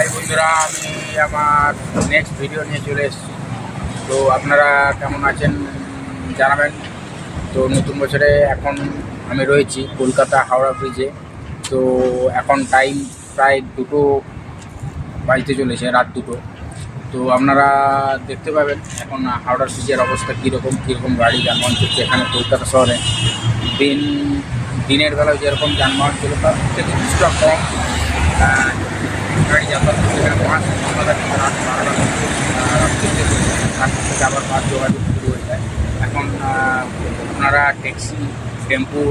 High বন্ধুরা, আমি আমার নেক্সট ভিডিও নিয়ে চলে এসেছি। তো আপনারা কেমন আছেন জানাবেন। তো নতুন বছরে এখন আমি রয়েছি কলকাতা হাওড়া ব্রিজে। তো এখন টাইম প্রায় 2টো বাজতে চলেছে, রাত 2টো। তো আপনারা দেখতে পাবেন এখন হাওড়া ব্রিজের অবস্থা কীরকম গাড়ি যানবাহন চলছে এখানে কলকাতা শহরে। দিনের বেলায় যেরকম যানবাহন ছিল তার থেকে কিছুটা কম গাড়ি যাতায়াত করছে। এখানে বাস রাত 12টা থেকে আবার বাস যোগাযোগ শুরু হয়ে যায়। এখন আপনারা ট্যাক্সি, টেম্পু,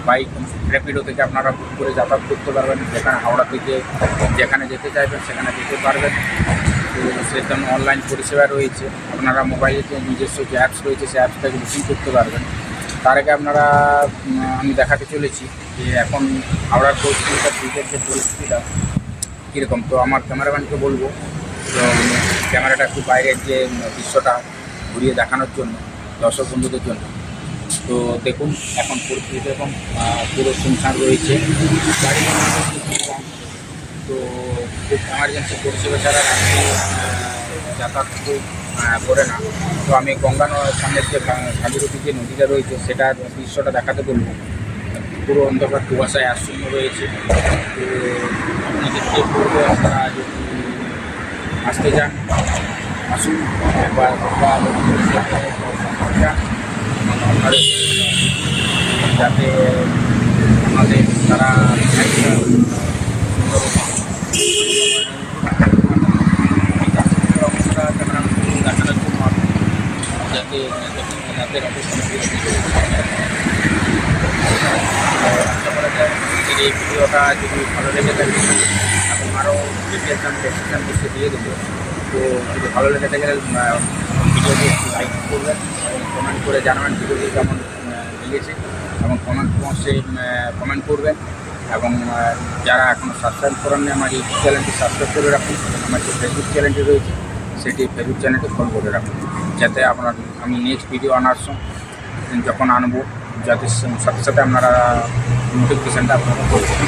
বাইক, র্যাপিডো থেকে আপনারা বুক করে যাতায়াত করতে পারবেন। যেখানে হাওড়া থেকে যেখানে যেতে চাইবেন সেখানে যেতে পারবেন। তো সেই জন্য অনলাইন পরিষেবা রয়েছে। আপনারা মোবাইলে যে নিজস্ব যে অ্যাপস রয়েছে সেই অ্যাপসটাকে বুকিং করতে পারবেন। তার আগে আমি দেখাতে চলেছি যে এখন হাওড়ার পরিস্থিতিটা, ব্রিজের যে পরিস্থিতিটা কীরকম। তো আমার ক্যামেরাম্যানকে বলবো ক্যামেরাটা একটু বাইরের যে দৃশ্যটা ঘুরিয়ে দেখানোর জন্য দর্শক বন্ধুদের জন্য। তো দেখুন এখন পরিস্থিতি এরকম, পুরো শুনশান রয়েছে, গাড়ি কম। তো খুব এমার্জেন্সি পরিষেবা ছাড়া রাত্রে যাতায়াত খুব করে না। তো আমি গঙ্গার সামনের যে ভাগীরথী যে নদীটা রয়েছে সেটার দৃশ্যটা দেখাতে বলবো। পুরো অন্ধকার কুয়াশায় আচ্ছন্ন রয়েছে। তো আপনাদেরকে বলবো আপনারা যদি আসতে চান আসুন একবার, যাতে আমাদের তারা অবস্থা দেখানোর জন্য যাতে রাতের অবস্থা এই ভিডিওটা যদি ভালো লেগে থাকে এখন আরও ডেসক্রিপশন বক্সে দিয়ে দেবো। তো যদি ভালো লেগে থাকে ভিডিওটি একটু লাইক করবেন এবং কমেন্ট করে জানাবেন ভিডিওটি কেমন লেগেছে, এবং কমেন্ট বক্সে কমেন্ট করবেন। এবং যারা এখনও সাবস্ক্রাইব করেননি আমার ইউটিউব চ্যানেলটি সাবস্ক্রাইব করে রাখুন। আমার যে ফেসবুক চ্যানেলটি রয়েছে সেটি ফেসবুক চ্যানেলটি ফলো করে রাখুন, যাতে আমি নেক্সট ভিডিও আনার যখন আনবো যাতে সাথে সাথে আপনারা নোটিফিকেশানটা আপনারা করবেন।